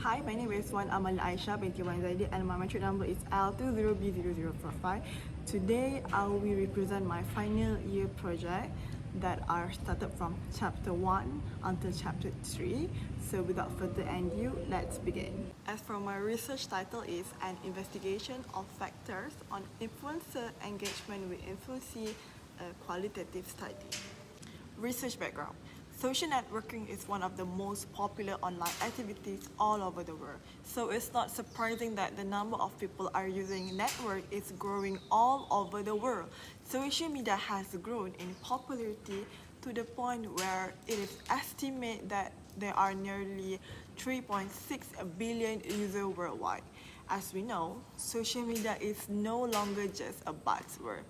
Hi, my name is Wan Amal Aisha binti Wan Zaidi and my matric number is L20B0045. Today I will represent my final year project that are started from chapter 1 until chapter 3. So without further ado, let's begin. As for my research title is an investigation of factors on influencer engagement with influencer, a qualitative study. Research background. Social networking is one of the most popular online activities all over the world. So it's not surprising that the number of people are using network is growing all over the world. Social media has grown in popularity to the point where it is estimated that there are nearly 3.6 billion users worldwide. As we know, social media is no longer just a buzzword.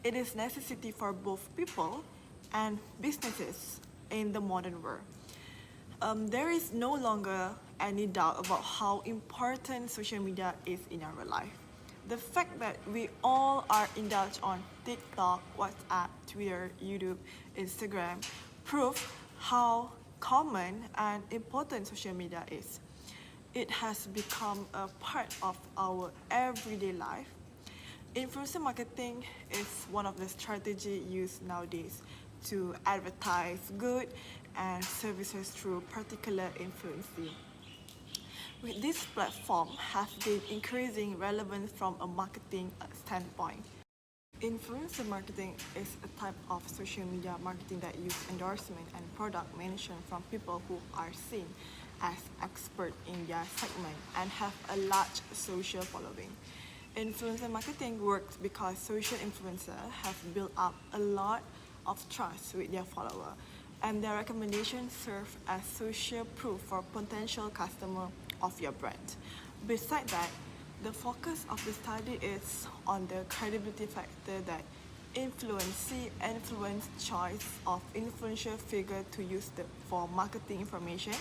It is necessity for both people and businesses in the modern world. There is no longer any doubt about how important social media is in our life. The fact that we all are indulged on TikTok, WhatsApp, Twitter, YouTube, Instagram prove how common and important social media is. It has become a part of our everyday life. Influencer marketing is one of the strategies used nowadays to advertise goods and services through particular influencers. With this platform have been increasing relevance from a marketing standpoint. Influencer marketing is a type of social media marketing that uses endorsement and product mention from people who are seen as experts in their segment and have a large social following. Influencer marketing works because social influencers have built up a lot of trust with their followers, and their recommendations serve as social proof for potential customers of your brand. Besides that, the focus of the study is on the credibility factor that influence choice of influential figure to use for marketing information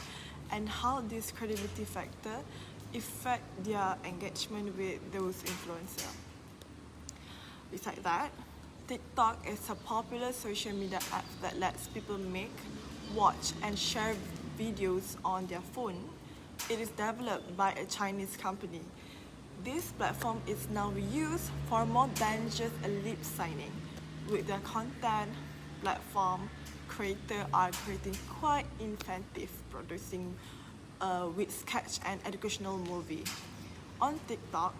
and how this credibility factor affect their engagement with those influencers. Besides that, TikTok is a popular social media app that lets people make, watch, and share videos on their phone. It is developed by a Chinese company. This platform is now used for more than just a lip signing. With their content platform, creators are creating quite inventive, producing with sketch and educational movie. On TikTok,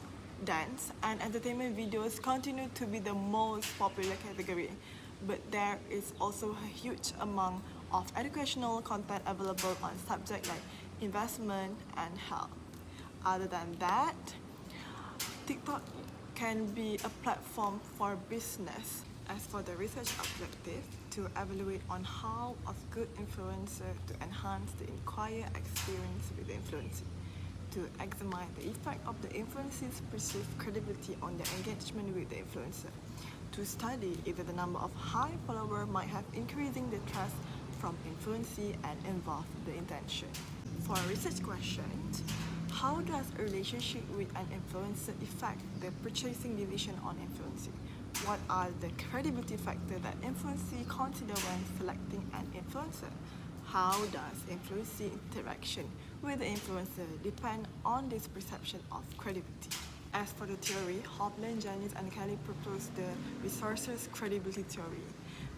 dance and entertainment videos continue to be the most popular category, but there is also a huge amount of educational content available on subjects like investment and health. Other than that, TikTok can be a platform for business. As for the research objective, to evaluate on how of good influencer to enhance the inquiry experience with the influencer, to examine the effect of the influencer's perceived credibility on their engagement with the influencer, to study if the number of high followers might have increasing the trust from influencer and involve the intention. For research questions, how does a relationship with an influencer affect the purchasing decision on influencer? What are the credibility factors that influencer consider when selecting an influencer? How does influencer interaction with the influencer depend on this perception of credibility? As for the theory, Hopland, Janice, and Kelly proposed the resources credibility theory.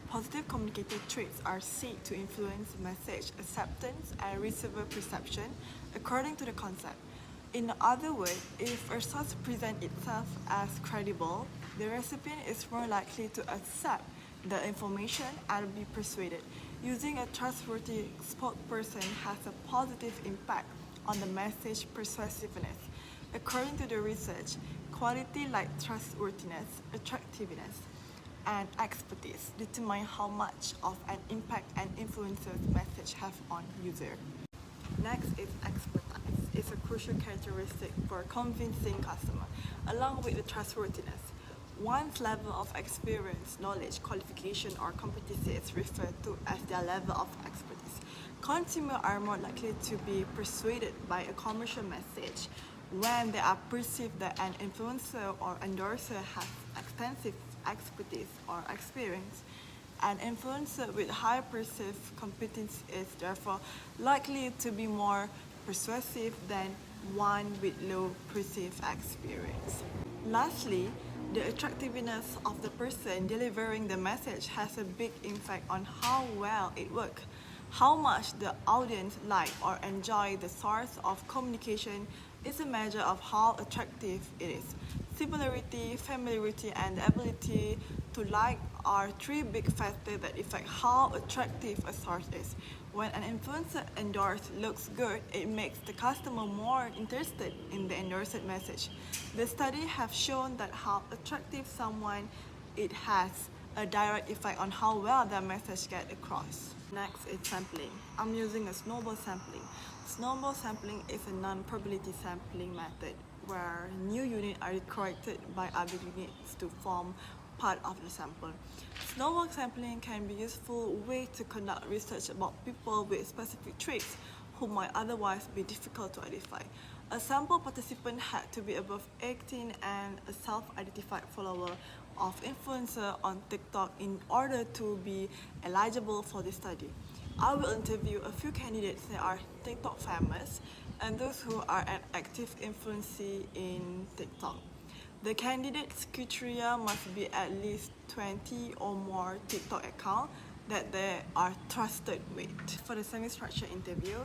Positive communicator traits are said to influence message acceptance and receiver perception according to the concept. In other words, if a source presents itself as credible, the recipient is more likely to accept the information and be persuaded. Using a trustworthy spokesperson has a positive impact on the message persuasiveness. According to the research, quality like trustworthiness, attractiveness, and expertise determine how much of an impact an influencer's message have on user. Next is expertise. It's a crucial characteristic for convincing customer, along with the trustworthiness. One's level of experience, knowledge, qualification, or competency is referred to as their level of expertise. Consumers are more likely to be persuaded by a commercial message when they are perceived that an influencer or endorser has extensive expertise or experience. An influencer with high perceived competence is therefore likely to be more persuasive than one with low perceived experience. Lastly, the attractiveness of the person delivering the message has a big impact on how well it works. How much the audience like or enjoy the source of communication is a measure of how attractive it is. Similarity, familiarity, and the ability to like are three big factors that affect how attractive a source is. When an influencer endorsed looks good, it makes the customer more interested in the endorsed message. The study have shown that how attractive someone it has a direct effect on how well their message gets across. Next is sampling. I'm using a snowball sampling. Snowball sampling is a non-probability sampling method where new units are corrected by other units to form part of the sample. Snowball sampling can be a useful way to conduct research about people with specific traits who might otherwise be difficult to identify. A sample participant had to be above 18 and a self-identified follower of influencer on TikTok in order to be eligible for this study. I will interview a few candidates that are TikTok famous and those who are an active influencer in TikTok. The candidate's criteria must be at least 20 or more TikTok accounts that they are trusted with. For the semi-structured interview,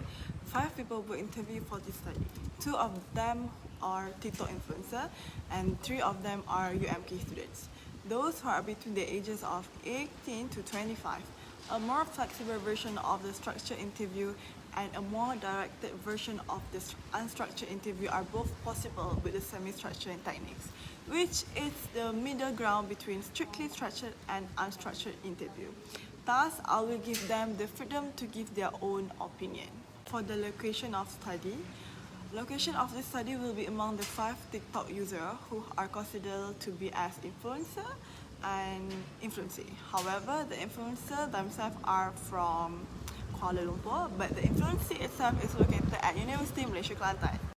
5 people were interviewed for this study. 2 of them are TikTok influencers and 3 of them are UMK students. Those who are between the ages of 18 to 25. A more flexible version of the structured interview and a more directed version of the unstructured interview are both possible with the semi-structured techniques, which is the middle ground between strictly structured and unstructured interview. Thus, I will give them the freedom to give their own opinion. For the location of study, location of this study will be among the 5 TikTok users who are considered to be as influencer and influencee. However, the influencers themselves are from Kuala Lumpur, but the influencee itself is located at University Malaysia Kelantan.